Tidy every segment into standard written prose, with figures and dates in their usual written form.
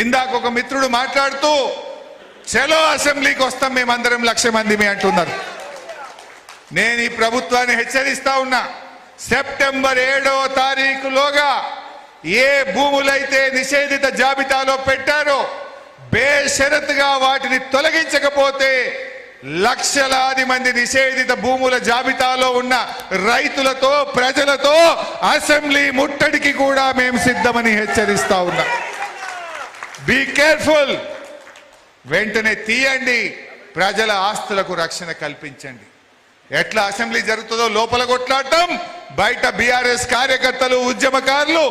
ఇందాక ఒక మిత్రుడు మాట్లాడుతూ చలో అసెంబ్లీకి వస్తాం మేమందరం 1,00,000 మంది అంటున్నారు. నేను ఈ ప్రభుత్వాన్ని హెచ్చరిస్తా ఉన్నా, సెప్టెంబర్ 7వ తారీఖులోగా ఏ భూములైతే నిషేధిత జాబితాలో పెట్టారో బేషరతుగా వాటిని తొలగించకపోతే లక్షలాది మంది నిషేధిత భూముల జాబితాలో ఉన్న రైతులతో ప్రజలతో అసెంబ్లీ ముట్టడికి కూడా మేము సిద్ధమని హెచ్చరిస్తా ఉన్నా. Be careful. వెంటనే తీయండి, ప్రజల ఆస్తులకు రక్షణ కల్పించండి. ఎట్లా అసెంబ్లీ జరుగుతుందో లోపల కొట్లాడటం, బయట బీఆర్ఎస్ కార్యకర్తలు ఉద్యమకారులు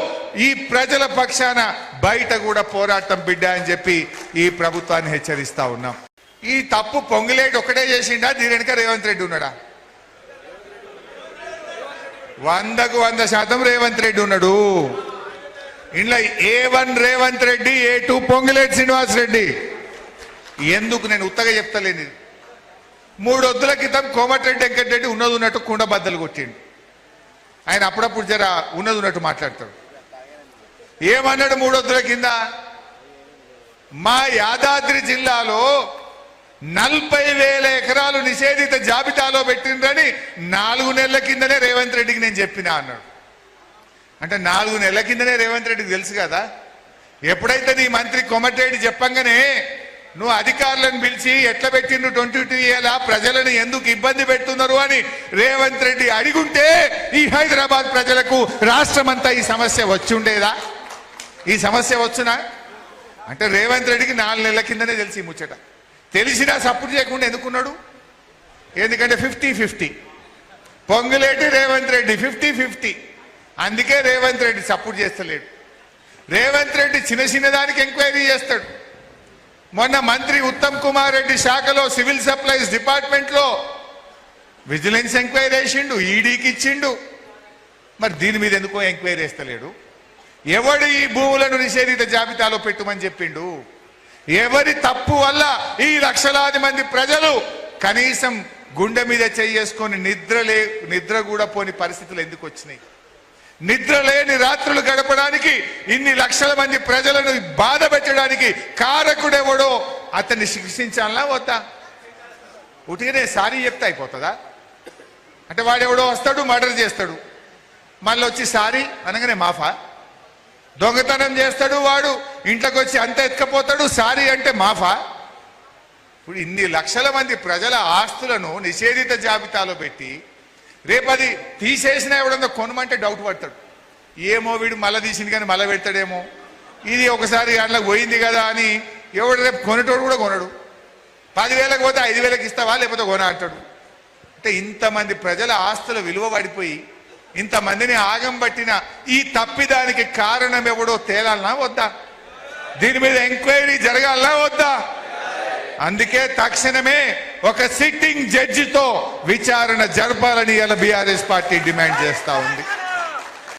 ఈ ప్రజల పక్షాన బయట కూడా పోరాటం బిడ్డ అని చెప్పి ఈ ప్రభుత్వాన్ని హెచ్చరిస్తా ఉన్నాం. ఈ తప్పు పొంగులేటి ఒకటే చేసిండా, దీని వెనుక రేవంత్ రెడ్డి ఉన్నాడా? 100కు 100% రేవంత్ రెడ్డి ఉన్నాడు. ఇంట్లో A1 రేవంత్ రెడ్డి, A2 పొంగులేటి శ్రీనివాస్ రెడ్డి. ఎందుకు నేను ఉత్తగా చెప్తలేని, 3 వద్దుల క్రితం కోమటిరెడ్డి వెంకటరెడ్డి ఉన్నది ఉన్నట్టు కుండ బద్దలు కొట్టిండు. ఆయన అప్పుడప్పుడు జర ఉన్నది ఉన్నట్టు మాట్లాడతాడు. ఏమన్నాడు 3 వద్దుల కింద? మా యాదాద్రి జిల్లాలో 40,000 ఎకరాలు నిషేధిత జాబితాలో పెట్టిండ్రని 4 నెలల కిందనే రేవంత్ రెడ్డికి నేను చెప్పినా అన్నాడు. అంటే 4 నెలల కిందనే రేవంత్ రెడ్డికి తెలుసు కదా. ఎప్పుడైతే నీ మంత్రి కోమటిరెడ్డి చెప్పంగానే నువ్వు అధికారులను పిలిచి ఎట్లా పెట్టిండ్రు 22 ఏళ్ళ ప్రజలను ఎందుకు ఇబ్బంది పెడుతున్నారు అని రేవంత్ రెడ్డి అడిగుంటే ఈ హైదరాబాద్ ప్రజలకు రాష్ట్రమంతా ఈ సమస్య వచ్చి ఉండేదా? ఈ సమస్య వచ్చునా? అంటే రేవంత్ రెడ్డికి 4 నెలల కిందనే తెలిసి ఈ ముచ్చట. తెలిసినా సపోర్ట్ చేయకుండా ఎందుకున్నాడు? ఎందుకంటే 50-50 పొంగులేటి రేవంత్ రెడ్డి 50-50. అందుకే రేవంత్ రెడ్డి సపోర్ట్ చేస్తలేడు. రేవంత్ రెడ్డి చిన్న దానికి ఎంక్వైరీ చేస్తాడు. మొన్న మంత్రి ఉత్తమ్ కుమార్ రెడ్డి శాఖలో సివిల్ సప్లైస్ డిపార్ట్మెంట్ లో విజిలెన్స్ ఎంక్వైరీ చేసిండు, ఈడీకి ఇచ్చిండు. మరి దీని మీద ఎందుకో ఎంక్వైరీ చేస్తలేడు? ఎవడు ఈ భూములను నిషేధిత జాబితాలో పెట్టుమని చెప్పిండు? ఎవరి తప్పు వల్ల ఈ లక్షలాది మంది ప్రజలు కనీసం గుండె మీద చేసుకొని నిద్ర కూడా పోని పరిస్థితులు ఎందుకు వచ్చినాయి? నిద్ర లేని రాత్రులు గడపడానికి, ఇన్ని లక్షల మంది ప్రజలను బాధ పెట్టడానికి కారకుడెవడో అతన్ని శిక్షించాలనా వద్దా? ఉటిగానే సారీ చెప్తే అయిపోతుందా? అంటే వాడెవడో వస్తాడు, మర్డర్ చేస్తాడు, మళ్ళీ వచ్చి సారీ అనగానే మాఫా? దొంగతనం చేస్తాడు వాడు, ఇంట్లోకి వచ్చి అంత ఎత్తుకపోతాడు, సారీ అంటే మాఫా? ఇప్పుడు ఇన్ని లక్షల మంది ప్రజల ఆస్తులను నిషేధిత జాబితాలో పెట్టి రేపది తీసేసినా ఎవడన్నా కొనమంటే డౌట్ పడతాడు. ఏమో వీడు మళ్ళీ తీసింది కానీ మళ్ళీ పెడతాడేమో, ఇది ఒకసారి అందులో పోయింది కదా అని ఎవడు రేపు కొనేటోడు కూడా కొనడు. 10,000కి పోతే 5,000కి ఇస్తావా లేకపోతే కొన అంటాడు. అంటే ఇంతమంది ప్రజల ఆస్తుల విలువ పడిపోయి ఇంతమందిని ఆగం పట్టిన ఈ తప్పిదానికి కారణం ఎవడో తేలాలనా వద్దా? దీని మీద ఎంక్వైరీ జరగాలనా వద్దా? అందుకే తక్షణమే ఒక సిట్టింగ్ జడ్జితో విచారణ జరపాలని ఇలా బీఆర్ఎస్ పార్టీ డిమాండ్ చేస్తా ఉంది.